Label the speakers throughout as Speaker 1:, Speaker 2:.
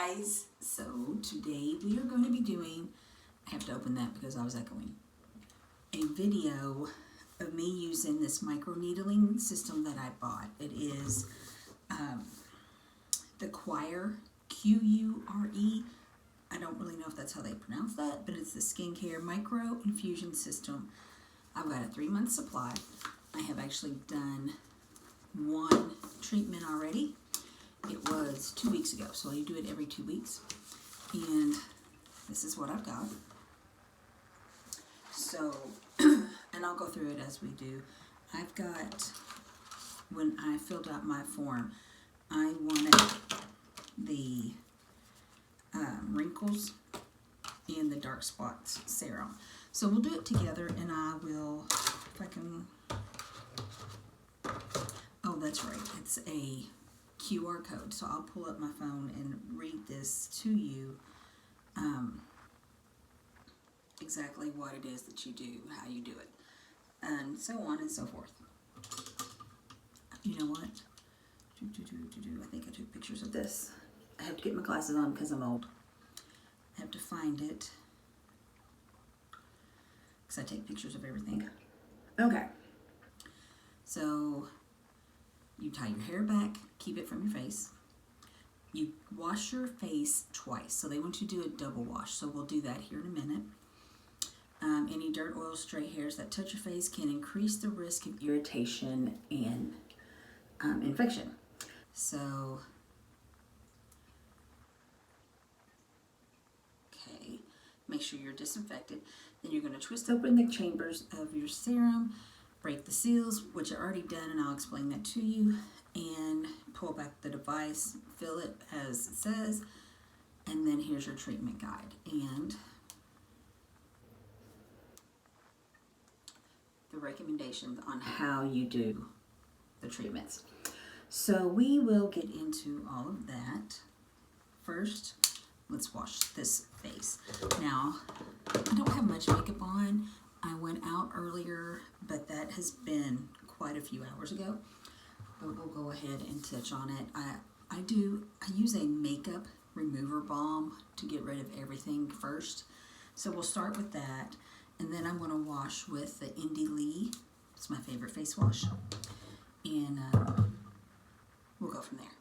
Speaker 1: guys, so today we are going to be doing, I have to open that because I was echoing, a video of me using this micro needling system that I bought. It is the QURE, Q-U-R-E. I don't really know if that's how they pronounce that, but it's the skincare micro infusion system. I've got a 3-month supply. I have actually done one treatment already. It was 2 weeks ago, so you do it every 2 weeks. And this is what I've got. So, and I'll go through it as we do. I've got, when I filled out my form, I wanted the wrinkles and the dark spots serum. So we'll do it together, and I will, if I can, oh, that's right, it's a QR code, so I'll pull up my phone and read this to you, exactly what it is that you do, how you do it, and so on and so forth. You know what? I think I took pictures of this. I have to get my glasses on because I'm old. I have to find it because I take pictures of everything. Okay. So you tie your hair back, keep it from your face. You wash your face twice. So they want you to do a double wash. So we'll do that here in a minute. Any dirt, oil, stray hairs that touch your face can increase the risk of irritation and infection. So, okay, make sure you're disinfected. Then you're going to twist open the chambers of your serum, break the seals, which are already done, and I'll explain that to you, and pull back the device, fill it as it says, and then here's your treatment guide and the recommendations on how you do the treatments. So we will get into all of that. First, let's wash this face. Now, I don't have much makeup on. I went out earlier, but that has been quite a few hours ago. But we'll go ahead and touch on it. I use a makeup remover balm to get rid of everything first. So we'll start with that, and then I'm going to wash with the Indie Lee. It's my favorite face wash, and we'll go from there.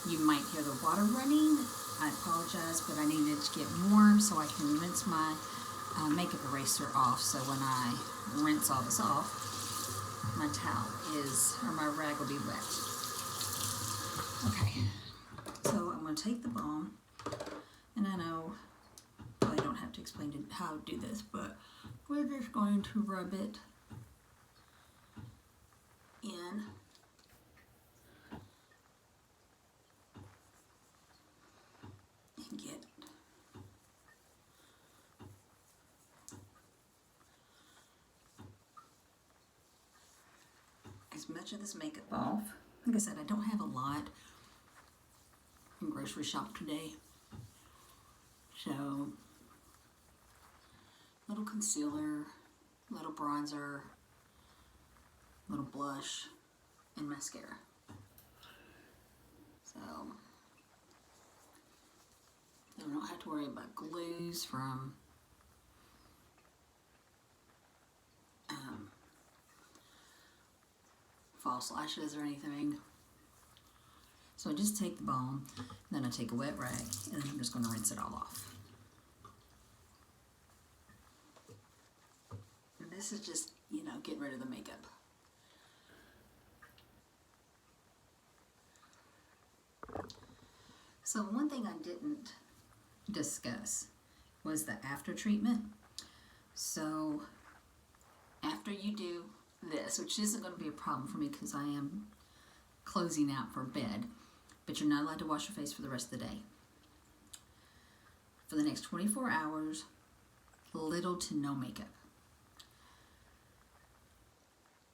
Speaker 1: You might hear the water running. I apologize, but I needed to get warm so I can rinse my makeup eraser off. So when I rinse all this off, my towel or my rag will be wet. Okay, so I'm going to take the balm, and I know I don't have to explain how to do this, but we're just going to rub it in. And get as much of this makeup off. Like I said, I don't have a lot from grocery shop today. So, little concealer, little bronzer, little blush, and mascara. So, you don't have to worry about glues from false lashes or anything. So I just take the balm, then I take a wet rag, and then I'm just going to rinse it all off. And this is just, getting rid of the makeup. So one thing I didn't discuss was the after treatment. So after you do this, which isn't going to be a problem for me because I am closing out for bed, but you're not allowed to wash your face for the rest of the day. For the next 24 hours, little to no makeup.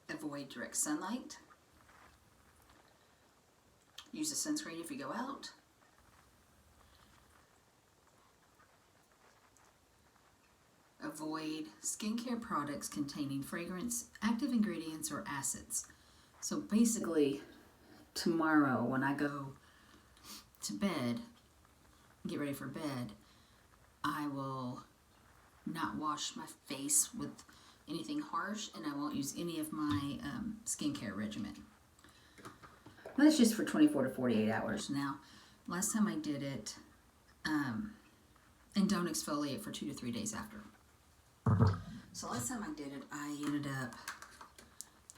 Speaker 1: Avoid direct sunlight. Use a sunscreen if you go out. Avoid skincare products containing fragrance, active ingredients, or acids. So basically, tomorrow when I go to bed, get ready for bed, I will not wash my face with anything harsh, and I won't use any of my skincare regimen. That's just for 24 to 48 hours. Now, last time I did it, and don't exfoliate for 2 to 3 days after. So last time I did it, I ended up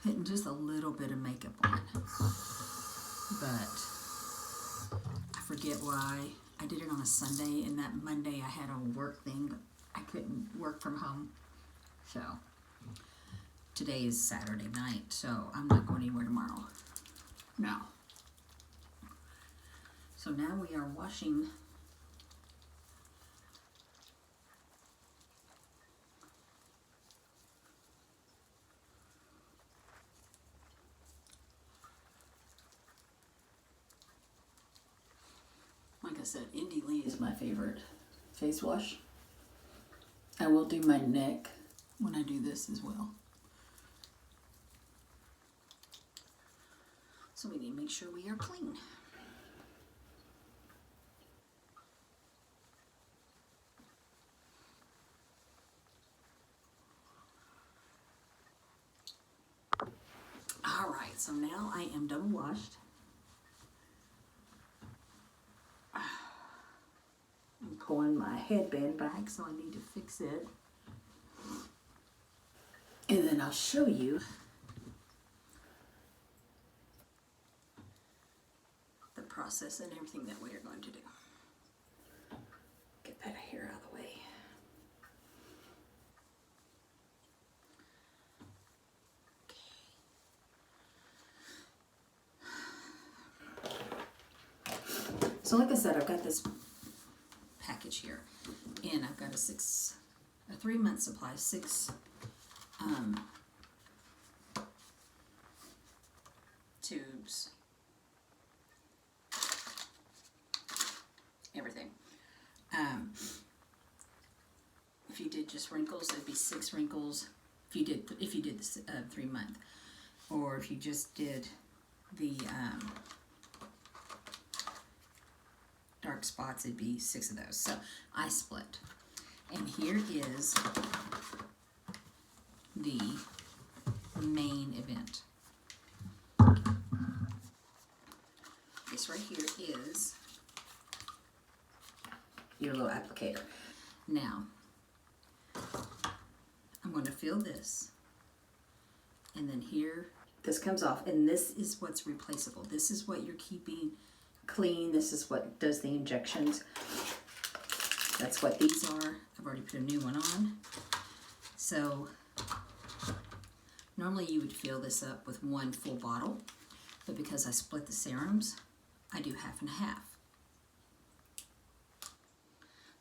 Speaker 1: putting just a little bit of makeup on, but I forget why. I did it on a Sunday, and that Monday I had a work thing. I couldn't work from home. So today is Saturday night, so I'm not going anywhere tomorrow. No. So now we are washing like I said, Indie Lee is my favorite face wash. I will do my neck when I do this as well. So we need to make sure we are clean. All right, so now I am double washed. I'm pulling my headband back, so I need to fix it. And then I'll show you the process and everything that we are going to do. Get that hair out of the way. Okay. So like I said, I've got this package here, and I've got a 3-month supply, 6 tubes, everything. If you did just wrinkles, it'd be 6 wrinkles. If you did this 3-month, or if you just did the dark spots, it'd be 6 of those. So I split, and here is the main event. This right here is your little applicator. Now, I'm going to fill this, and then here, this comes off, and this is what's replaceable. This is what you're keeping clean. This is what does the injections. That's what these are. I've already put a new one on. So, normally you would fill this up with 1 full bottle, but because I split the serums, I do half and half.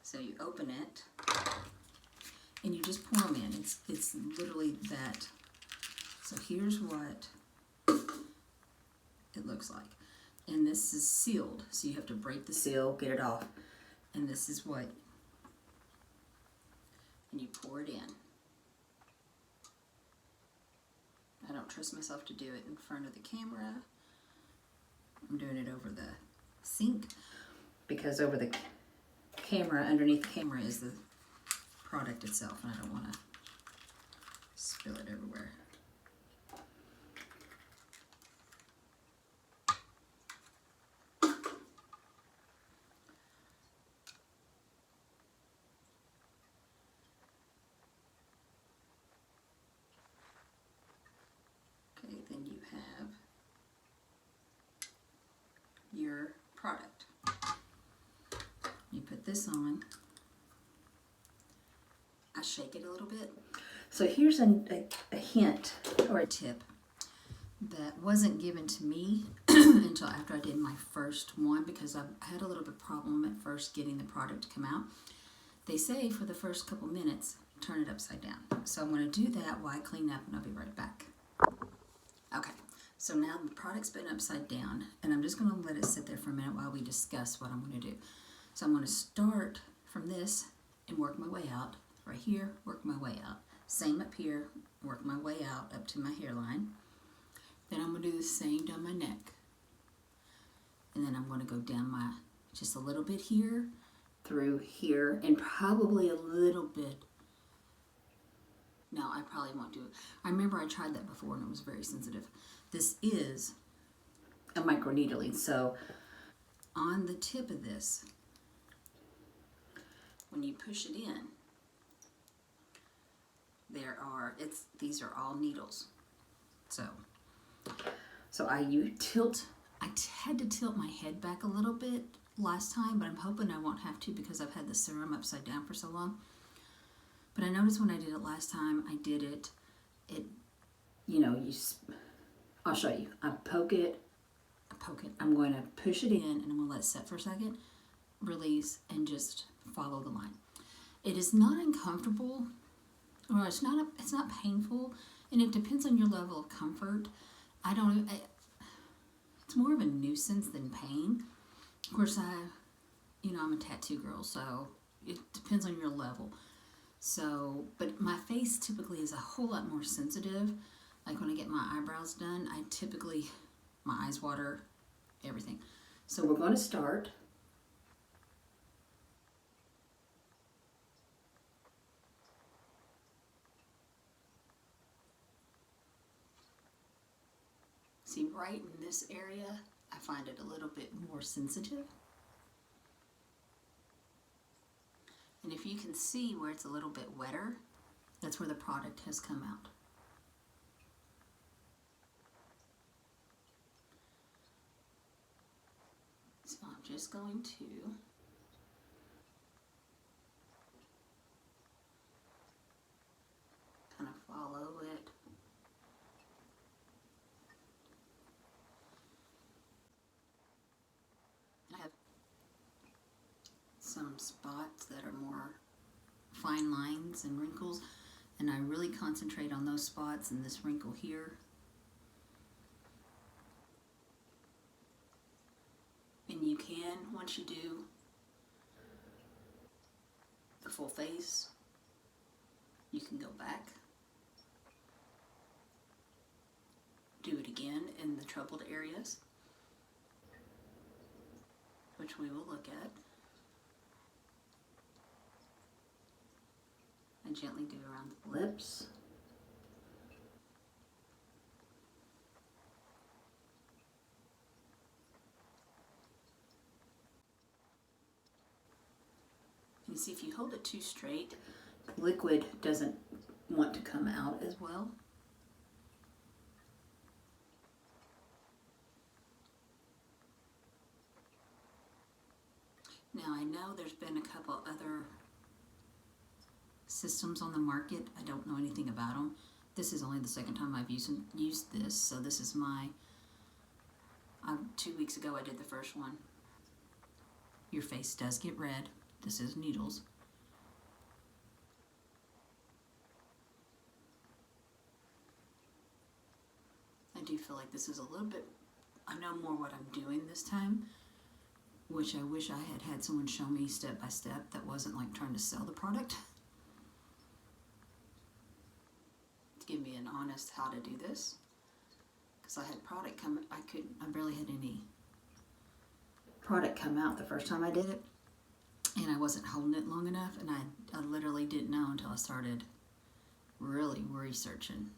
Speaker 1: So you open it, and you just pour them in. It's literally that. So here's what it looks like. And this is sealed, so you have to break the seal, get it off. And this is what, and you pour it in. I don't trust myself to do it in front of the camera. I'm doing it over the sink, because over the camera, underneath the camera is the product itself, and I don't want to spill it everywhere. Okay, then you have your product. You put this on. I shake it a little bit. So here's a hint or a tip that wasn't given to me until after I did my first one, because I had a little bit of problem at first getting the product to come out. They say for the first couple minutes, turn it upside down. So I'm going to do that while I clean up, and I'll be right back. Okay, so now the product's been upside down, and I'm just going to let it sit there for a minute while we discuss what I'm going to do. So I'm going to start from this and work my way out. Right here, work my way out. Same up here, work my way out up to my hairline. Then I'm going to do the same down my neck. And then I'm going to go down just a little bit here, through here, and probably a little bit. No, I probably won't do it. I remember I tried that before and it was very sensitive. This is a micro needling, so on the tip of this, when you push it in, these are all needles. So I had to tilt my head back a little bit last time, but I'm hoping I won't have to because I've had the serum upside down for so long. But I noticed when I did it last time, I'll show you. I poke it, I'm going to push it in and I'm going to let it set for a second, release, and just follow the line. It is not uncomfortable, or it's not painful, and it depends on your level of comfort. It's more of a nuisance than pain. Of course, I'm a tattoo girl, so it depends on your level. So, but my face typically is a whole lot more sensitive. Like when I get my eyebrows done, my eyes water, everything. So we're going to start. See, right in this area, I find it a little bit more sensitive. And if you can see where it's a little bit wetter, that's where the product has come out. So I'm just going to kind of follow it. I have some spots that are more fine lines and wrinkles, and I really concentrate on those spots and this wrinkle here. And you can, once you do the full face, you can go back, do it again in the troubled areas, which we will look at, and gently do around the lips. You see, if you hold it too straight, liquid doesn't want to come out as well. Now I know there's been a couple other systems on the market. I don't know anything about them. This is only the second time I've used this, so this is 2 weeks ago I did the first one. Your face does get red. This is needles. I do feel like this is a little bit, I know more what I'm doing this time, which I wish I had had someone show me step by step that wasn't like trying to sell the product. To give me an honest how to do this. Because I had product come, I barely had any product come out the first time I did it. And I wasn't holding it long enough, and I literally didn't know until I started really researching.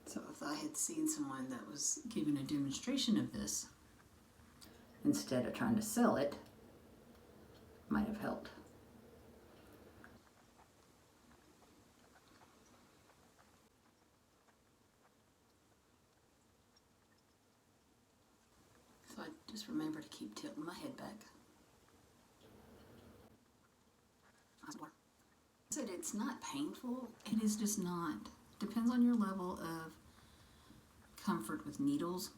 Speaker 1: So if I had seen someone that was giving a demonstration of this, instead of trying to sell it, might have helped. So I just remember to keep tilting my head back. I said it's not painful, it is just not. Depends on your level of comfort with needles.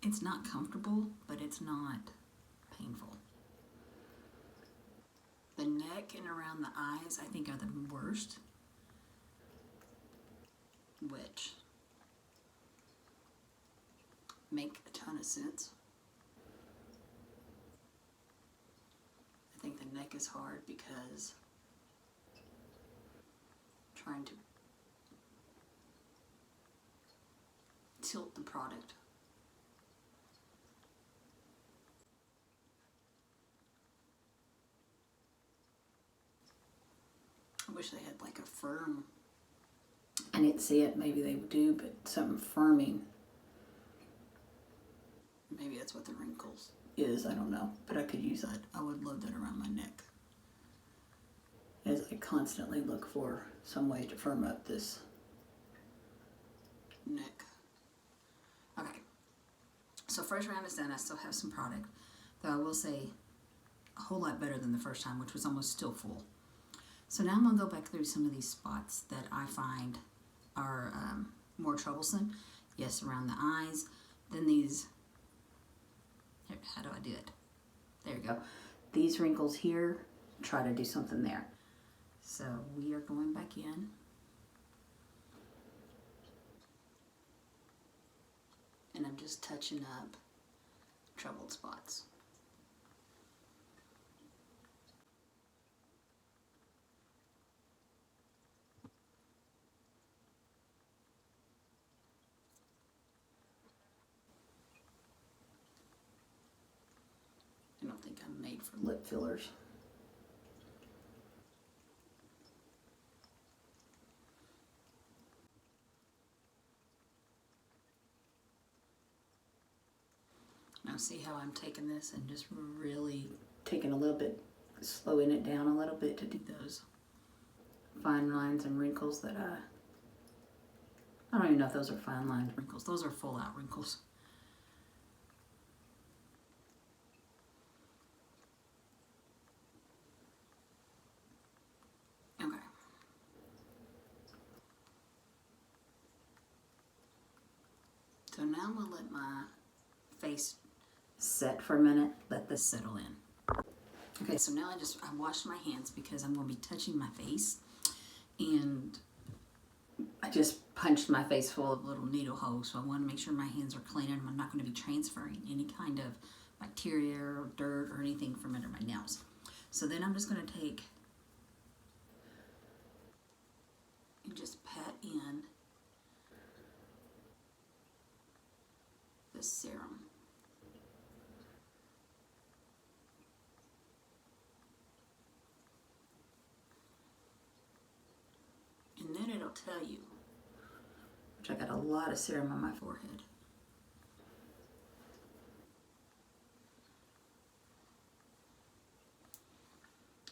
Speaker 1: It's not comfortable, but it's not painful. The neck and around the eyes, I think, are the worst, which make a ton of sense. I think the neck is hard because trying to tilt the product
Speaker 2: wish they had like a firm.
Speaker 1: I didn't see it. Maybe they do, but something firming
Speaker 2: Maybe that's what the wrinkles
Speaker 1: is. I don't know, but I could use that.
Speaker 2: I would love that around my neck.
Speaker 1: As I constantly look for some way to firm up this
Speaker 2: neck. Okay, so first round is done. I still have some product, though I will say a whole lot better than the first time, which was almost still full. So now I'm going to go back through some of these spots that I find are more troublesome. Yes, around the eyes. Then these, here, how do I do it? There you go.
Speaker 1: These wrinkles here, try to do something there.
Speaker 2: So we are going back in. And I'm just touching up troubled spots. I don't think I'm made for
Speaker 1: Lip fillers.
Speaker 2: Now see how I'm taking this and just really
Speaker 1: Taking a little bit, slowing it down a little bit to do
Speaker 2: those.
Speaker 1: fine lines and wrinkles that I don't even know if those are fine lines.
Speaker 2: Wrinkles. Those are full out wrinkles. Okay. So now I'm gonna let my face
Speaker 1: Set for a minute, let this
Speaker 2: settle in. Okay, so now I washed my hands because I'm gonna be touching my face, and
Speaker 1: I just punched my face full of
Speaker 2: little needle holes, so I want to make sure my hands are clean and I'm not going to be transferring any kind of bacteria or dirt or anything from under my nails. So then I'm just going to take and just pat in the serum. And then it'll tell you,
Speaker 1: which I got a lot of serum on my
Speaker 2: forehead.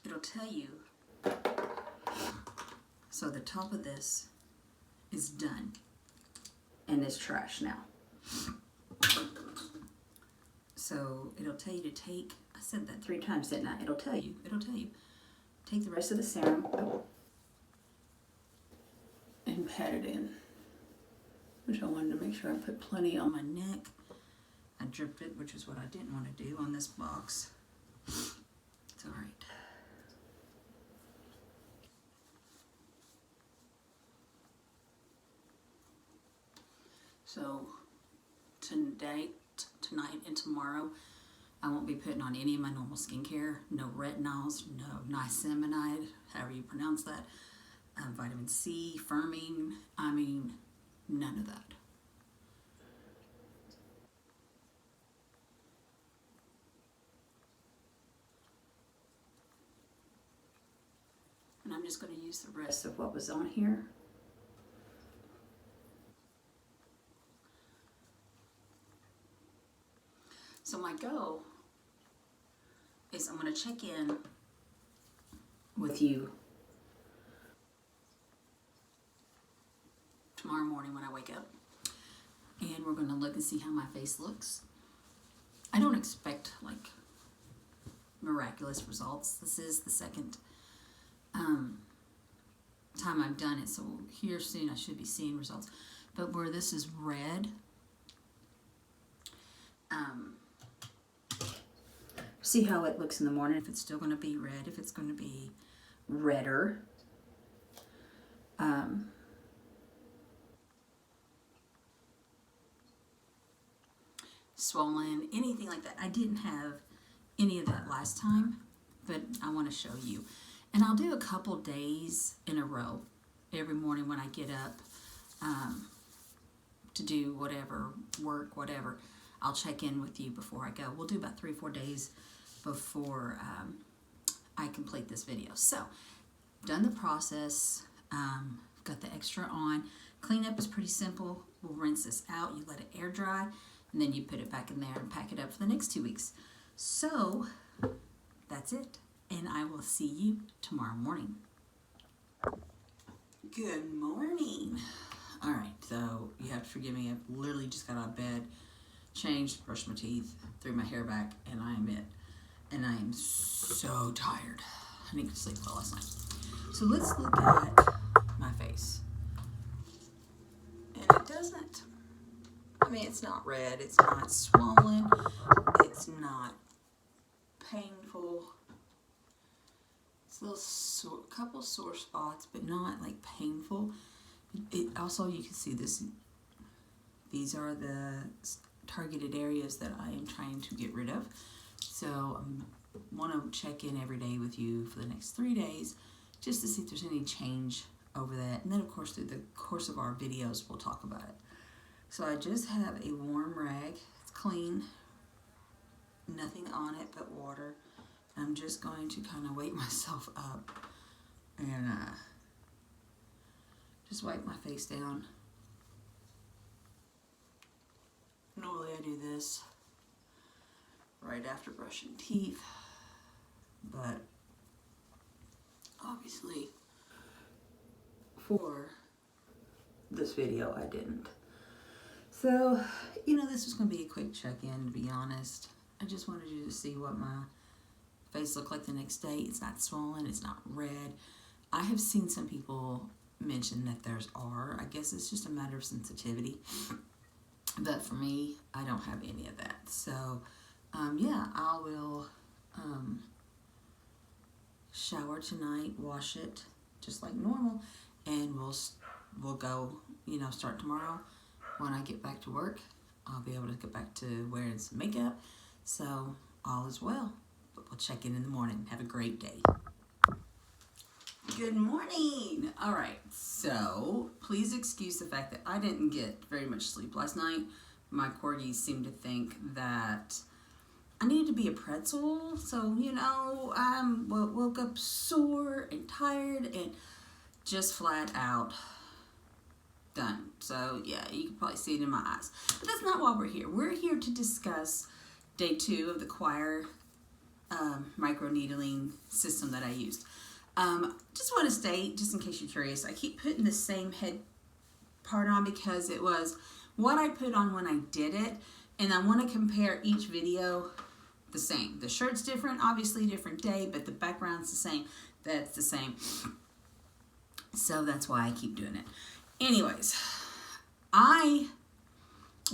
Speaker 2: It'll tell you, so the top of this is done
Speaker 1: and it's trash now.
Speaker 2: So it'll tell you to take, I said that
Speaker 1: 3 times, didn't I? It'll tell you.
Speaker 2: Take the
Speaker 1: Rest of the serum and pat it in, which I wanted to make sure I put plenty on
Speaker 2: on my neck. I dripped it, which is what I didn't want to do on this box. It's all right. So tonight, and tomorrow, I won't be putting on any of my normal skincare. No retinols, no niacinamide, however you pronounce that. Vitamin C, firming, I mean, none of that. And I'm just going to use the rest
Speaker 1: of what was on here.
Speaker 2: So my goal is I'm going to check in
Speaker 1: with you
Speaker 2: tomorrow morning when I wake up, and we're going to look and see how my face looks. I don't expect like miraculous results. This is the second time I've done it, so here soon I should be seeing results. But where this is red,
Speaker 1: see how it looks in the morning.
Speaker 2: if it's still going to be red, if it's going to be
Speaker 1: Redder.
Speaker 2: swollen, anything like that. I didn't have any of that last time, but I want to show you. And I'll do a couple days in a row every morning when I get up to do whatever, work, whatever. I'll check in with you before I go. We'll do about 3 or 4 days before I complete this video. So done the process, got the extra on. Cleanup is pretty simple. We'll rinse this out, you let it air dry, and then you put it back in there and pack it up for the next 2 weeks. So that's it, and I will see you tomorrow morning. Good morning. All right, so you have to forgive me. I literally just got out of bed, changed, brushed my teeth, threw my hair back, and I am so tired. I didn't sleep well last night. So let's look at my face. And it doesn't, I mean, it's not red, it's not swollen, it's not painful. It's a little couple sore spots, but not like painful. It also, you can see this, these are the targeted areas that I am trying to get rid of. So I want to check in every day with you for the next 3 days just to see if there's any change over that. And then of course through the course of our videos we'll talk about it. So I just have a warm rag. It's clean. Nothing on it but water. I'm just going to kind of wake myself up and just wipe my face down. Normally I do this right after brushing teeth, but obviously for this video I didn't. So, you know, this was going to be a quick check-in, to be honest. I just wanted you to see what my face looked like the next day. It's not swollen, it's not red. I have seen some people mention that theirs are. I guess it's just a matter of sensitivity. But for me, I don't have any of that. So, yeah, I will shower tonight, wash it just like normal, and we'll go, you know, start tomorrow. When I get back to work, I'll be able to get back to wearing some makeup. So all is well. But we'll check in the morning. Have a great day. Good morning. All right. So please excuse the fact that I didn't get very much sleep last night. My corgis seem to think that I needed to be a pretzel. So, you know, I woke up sore and tired and just flat out done. So yeah, you can probably see it in my eyes. But that's not why we're here. We're here to discuss day 2 of the QURE micro needling system that I used. Just want to state, just in case you're curious, I keep putting the same head part on because it was what I put on when I did it, and I want to compare each video the same. The shirt's different, obviously different day, but the background's the same. That's the same. So that's why I keep doing it. Anyways,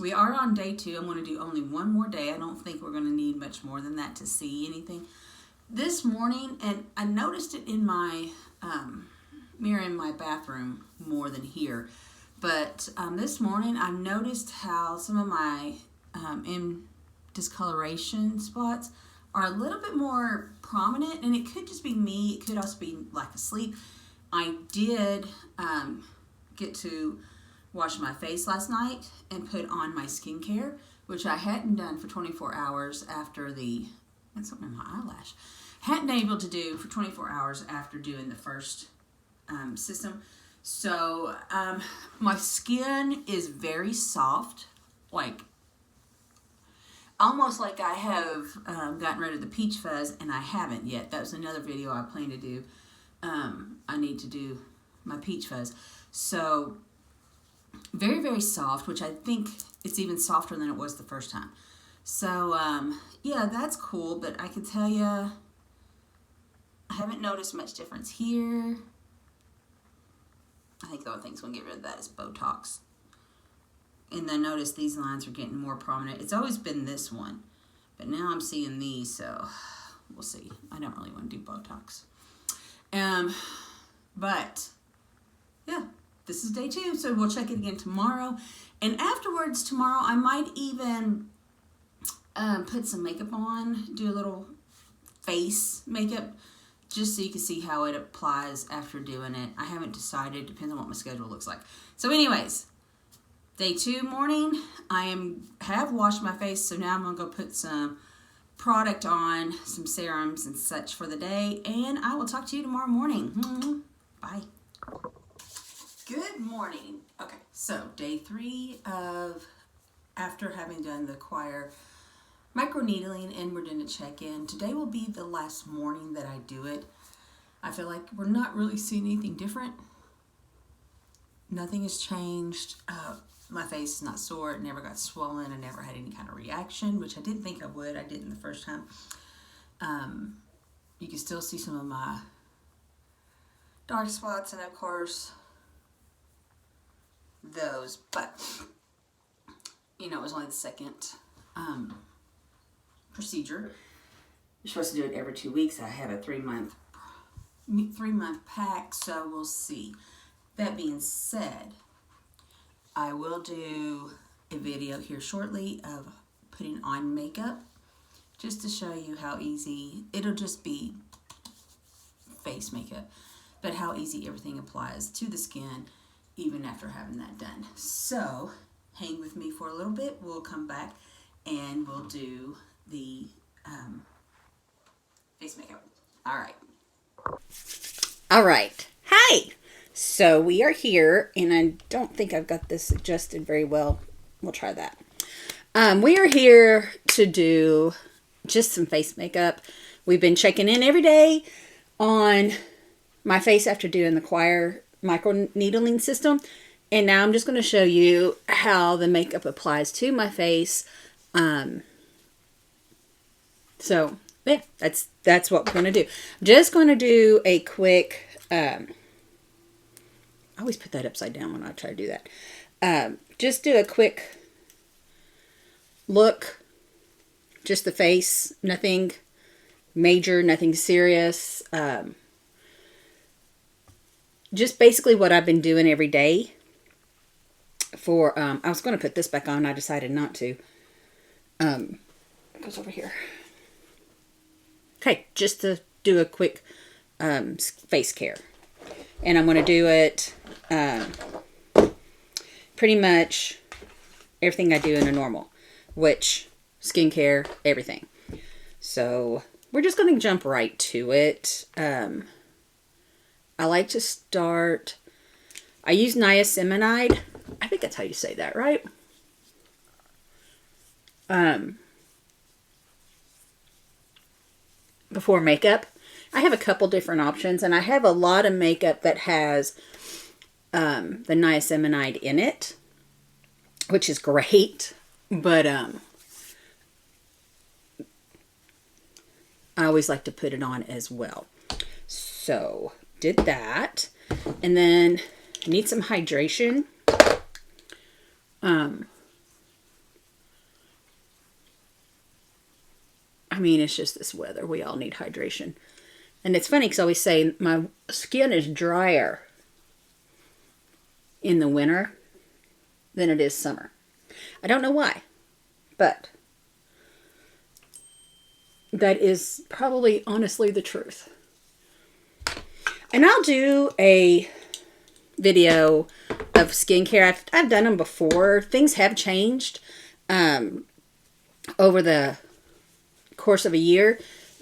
Speaker 2: we are on day 2. I'm going to do only one more day. I don't think we're going to need much more than that to see anything. This morning, and I noticed it in my mirror in my bathroom more than here, but this morning I've noticed how some of my discoloration spots are a little bit more prominent, and it could just be me. It could also be lack of sleep. I did get to wash my face last night and put on my skincare, which I hadn't done for 24 hours after that's something in my eyelash. Hadn't been able to do for 24 hours after doing the first system. So my skin is very soft, like almost like I have gotten rid of the peach fuzz, and I haven't yet. That was another video I plan to do. I need to do my peach fuzz. So very, very soft, which I think it's even softer than it was the first time. So yeah, that's cool, but I can tell you I haven't noticed much difference here. I think the only thing's going to get rid of that is Botox. And then notice these lines are getting more prominent. It's always been this one, but now I'm seeing these, so we'll see. I don't really want to do Botox. But yeah, this is day 2, so we'll check it again tomorrow. And afterwards, tomorrow, I might even put some makeup on, do a little face makeup, just so you can see how it applies after doing it. I haven't decided, depends on what my schedule looks like. So anyways, day 2 morning, I have washed my face, so now I'm gonna go put some product on, some serums and such for the day, and I will talk to you tomorrow morning. Bye. Good morning. Okay, so day 3 of after having done the QURE microneedling, and we're doing a check-in. Today will be the last morning that I do it. I feel like we're not really seeing anything different. Nothing has changed. My face is not sore. It never got swollen. I never had any kind of reaction, which I didn't think I would. I didn't the first time. You can still see some of my dark spots, and of course those, but you know, it was only the second procedure. You're supposed to do it every 2 weeks. I have a 3-month pack, so we'll see. That being said, I will do a video here shortly of putting on makeup, just to show you how easy, it'll just be face makeup, but how easy everything applies to the skin even after having that done. So hang with me for a little bit. We'll come back and we'll do the face makeup. All right. Hi. So we are here, and I don't think I've got this adjusted very well. We'll try that. We are here to do just some face makeup. We've been checking in every day on my face after doing the QURE microneedling system, and now I'm just going to show you how the makeup applies to my face. So yeah, that's what we're going to do. I'm just going to do a quick I always put that upside down when I try to do that. Just do a quick look, just the face, nothing major, nothing serious. Just basically what I've been doing every day for, I was going to put this back on. I decided not to. It goes over here. Okay, just to do a quick face care. And I'm going to do it pretty much everything I do in a normal, which skincare, everything. So we're just going to jump right to it. I like to start, I use niacinamide. I think that's how you say that, right? Before makeup. I have a couple different options, and I have a lot of makeup that has the niacinamide in it, which is great, but I always like to put it on as well. So did that, and then I need some hydration. I mean, it's just this weather. We all need hydration. And it's funny because I always say my skin is drier in the winter than it is summer. I don't know why, but that is probably honestly the truth. And I'll do a video of skincare. I've done them before. Things have changed over the course of a year.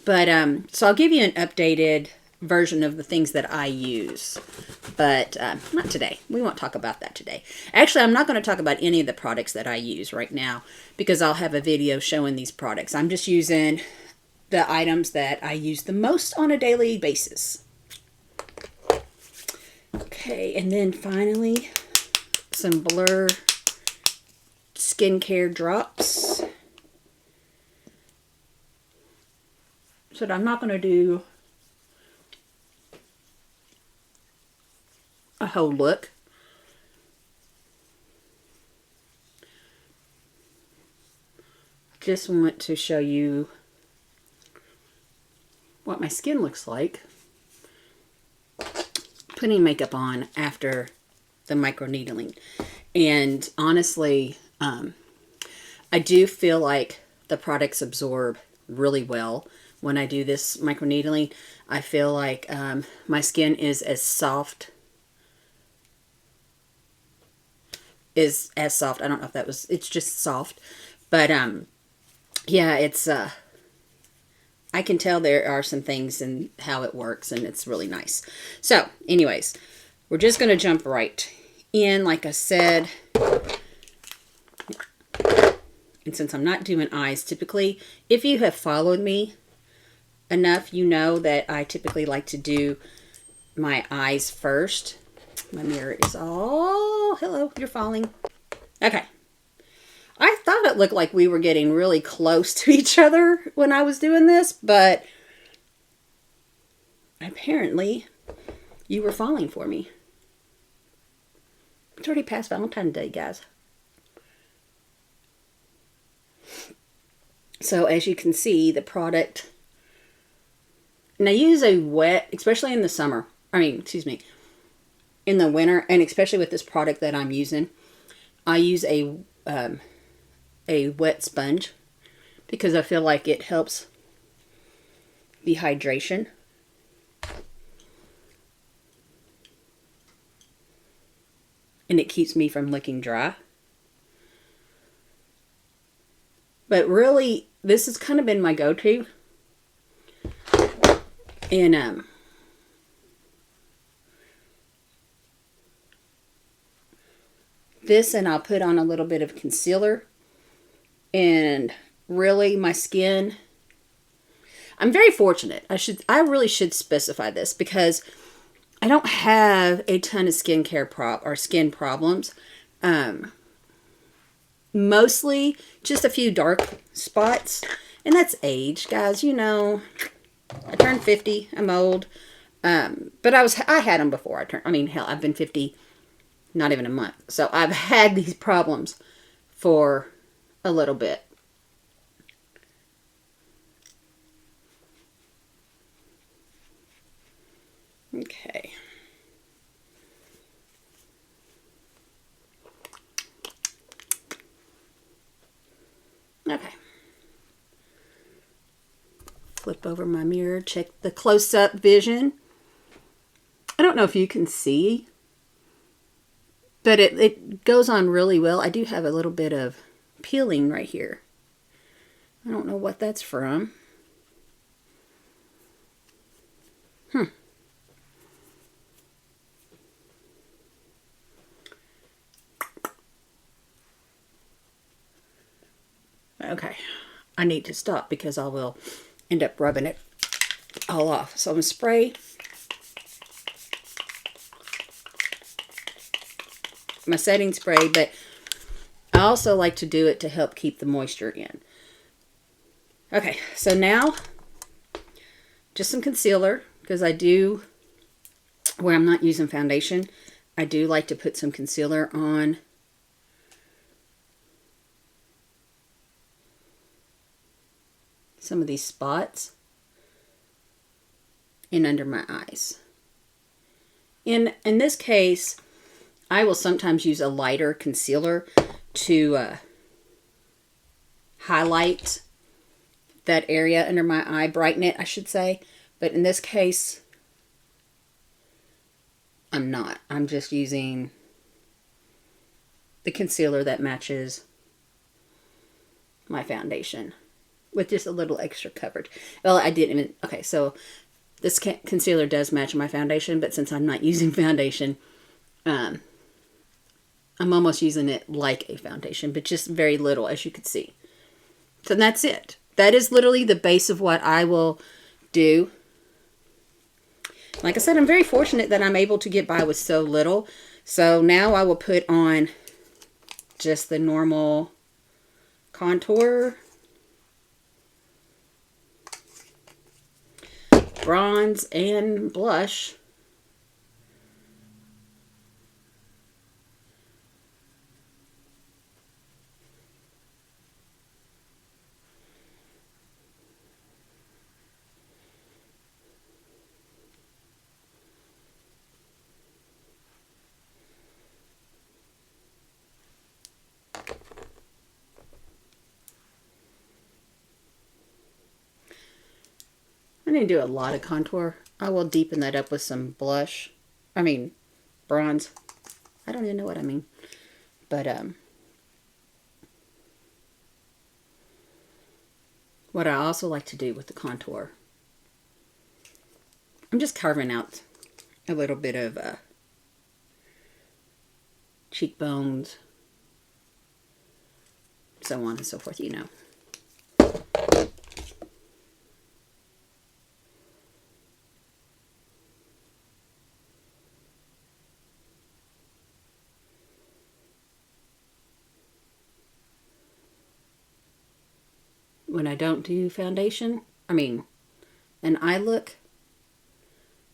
Speaker 2: But, so I'll give you an updated version of the things that I use. But, not today. We won't talk about that today. Actually, I'm not going to talk about any of the products that I use right now, because I'll have a video showing these products. I'm just using the items that I use the most on a daily basis. Okay, and then finally, some Blur skincare drops. So I'm not going to do a whole look. Just want to show you what my skin looks like putting makeup on after the microneedling. And honestly, I do feel like the products absorb really well when I do this microneedling. I feel like my skin is as soft. I don't know if that was, it's just soft. But yeah, it's
Speaker 1: I can tell there are some things in how it works, and it's really nice. So, anyways, we're just going to jump right in, like I said. And since I'm not doing eyes typically, if you have followed me enough, you know that I typically like to do my eyes first. My mirror is all... Hello, you're falling. Okay. I thought it looked like we were getting really close to each other when I was doing this, but apparently you were falling for me. It's already past Valentine's Day, guys. So as you can see, the product, and I use a wet, especially in the summer, in the winter, and especially with this product that I'm using, I use a wet sponge because I feel like it helps the hydration. And it keeps me from looking dry. But really, this has kind of been my go-to. And this, and I'll put on a little bit of concealer. And really, my skin, I'm very fortunate. I really should specify this because I don't have a ton of skin problems. Mostly just a few dark spots, and that's age, guys. You know, I turned 50. I'm old. But I had them before I turned. Hell, I've been 50 not even a month. So I've had these problems for a little bit. Okay. Okay. Flip over my mirror, check the close-up vision. I don't know if you can see, but it goes on really well. I do have a little bit of peeling right here. I don't know what that's from. Okay, I need to stop because I will end up rubbing it all off. So I'm going to spray my setting spray, but I also like to do it to help keep the moisture in. Okay, so now just some concealer, because I do, where I'm not using foundation, I do like to put some concealer on some of these spots and under my eyes. In this case, I will sometimes use a lighter concealer to highlight that area under my eye, brighten it, I should say. But in this case, I'm not. I'm just using the concealer that matches my foundation with just a little extra coverage. Well, I didn't even... Okay, so this concealer does match my foundation, but since I'm not using foundation, I'm almost using it like a foundation, but just very little, as you can see. So that's it. That is literally the base of what I will do. Like I said, I'm very fortunate that I'm able to get by with so little. So now I will put on just the normal contour, bronze, and blush. I didn't do a lot of contour. I will deepen that up with some blush. Bronze. I don't even know what I mean. But,
Speaker 2: what I also like to do with the contour, I'm just carving out a little bit of cheekbones, so on and so forth, you know. When I don't do foundation, an eye look,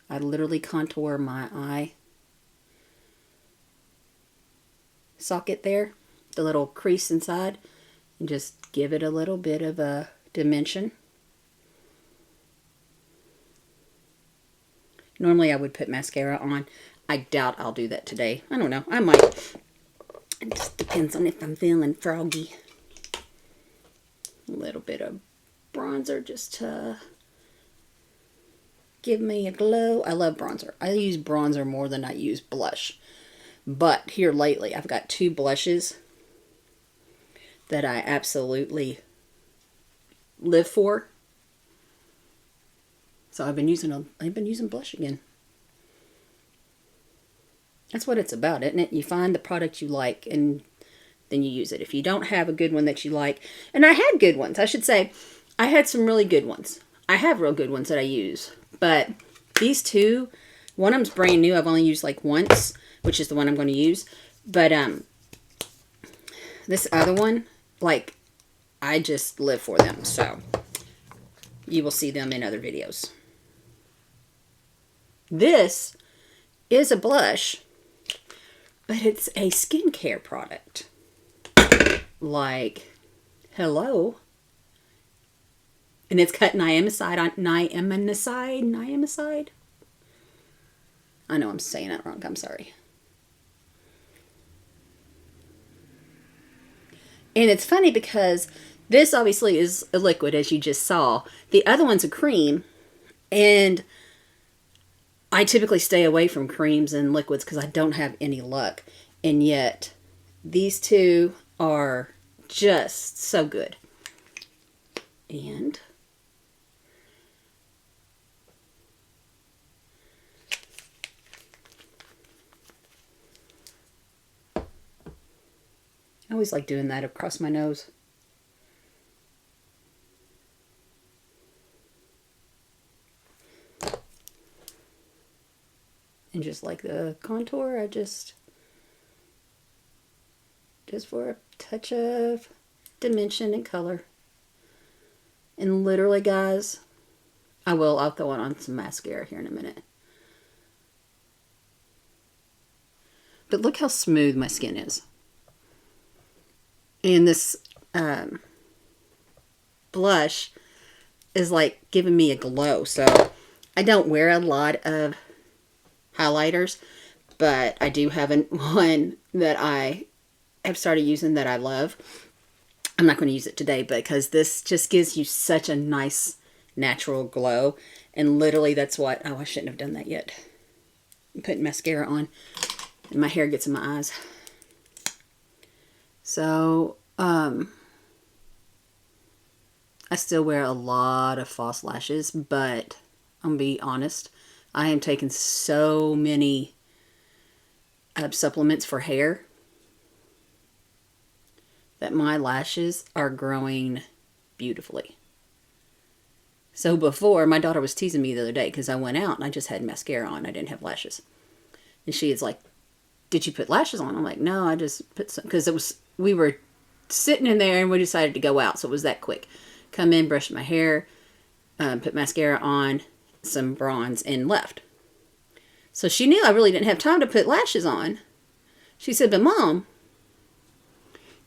Speaker 2: I literally contour my eye socket there, the little crease inside, and just give it a little bit of a dimension. Normally I would put mascara on. I doubt I'll do that today. I don't know. I might. It just depends on if I'm feeling froggy. A little bit of bronzer just to give me a glow. I love bronzer. I use bronzer more than I use blush. But here lately, I've got 2 blushes that I absolutely live for. So I've been using blush again. That's what it's about, isn't it? You find the product you like and then you use it. If you don't have a good one that you like, and I had good ones, I should say, I had some really good ones. I have real good ones that I use, but these 2, one of them's brand new. I've only used like once, which is the one I'm going to use. But this other one, like, I just live for them. So you will see them in other videos. This is a blush, but it's a skincare product. Like, hello. And it's cut niacinamide. I know I'm saying that wrong. I'm sorry. And it's funny because this obviously is a liquid, as you just saw. The other one's a cream. And I typically stay away from creams and liquids because I don't have any luck. And yet, these 2 are just so good. And I always like doing that across my nose. And just like the contour, I just for a touch of dimension and color. And literally, guys, I'll throw it on some mascara here in a minute. But look how smooth my skin is. And this blush is like giving me a glow. So I don't wear a lot of highlighters, but I do have one that I have started using that I love. I'm not going to use it today because this just gives you such a nice natural glow. And literally that's what, I shouldn't have done that yet. I'm putting mascara on and my hair gets in my eyes. So, I still wear a lot of false lashes, but I'm going to be honest, I am taking so many supplements for hair that my lashes are growing beautifully. So before, my daughter was teasing me the other day because I went out and I just had mascara on. I didn't have lashes. And she is like, did you put lashes on? I'm like, no, I just put some, because we were sitting in there and we decided to go out. So it was that quick. Come in, brush my hair, put mascara on, some bronze, and left. So she knew I really didn't have time to put lashes on. She said, but Mom,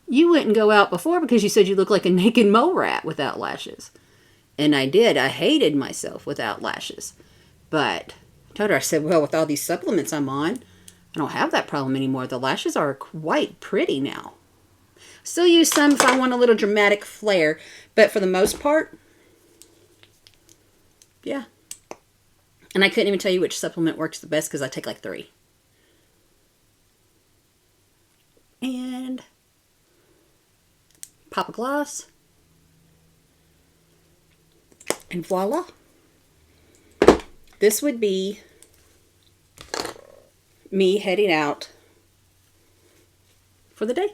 Speaker 2: you wouldn't go out before because you said you look like a naked mole rat without lashes. And I did. I hated myself without lashes. But I told her, I said, well, with all these supplements I'm on, I don't have that problem anymore. The lashes are quite pretty now. Still use some if I want a little dramatic flair. But for the most part, yeah. And I couldn't even tell you which supplement works the best because I take like 3. And pop a gloss.
Speaker 3: And voila. This would be me heading out for the day.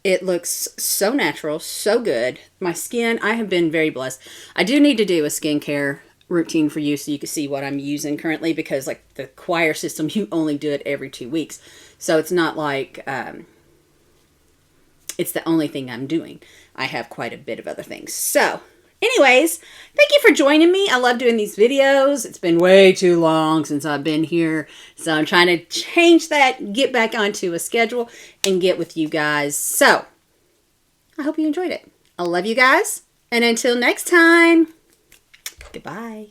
Speaker 3: It looks so natural, so good. My skin, I have been very blessed. I do need to do a skincare routine for you so you can see what I'm using currently, because like the QURE system, you only do it every 2 weeks. So it's not like it's the only thing I'm doing. I have quite a bit of other things. So anyways, thank you for joining me. I love doing these videos. It's been way too long since I've been here. So I'm trying to change that, get back onto a schedule, and get with you guys. So I hope you enjoyed it. I love you guys. And until next time, goodbye.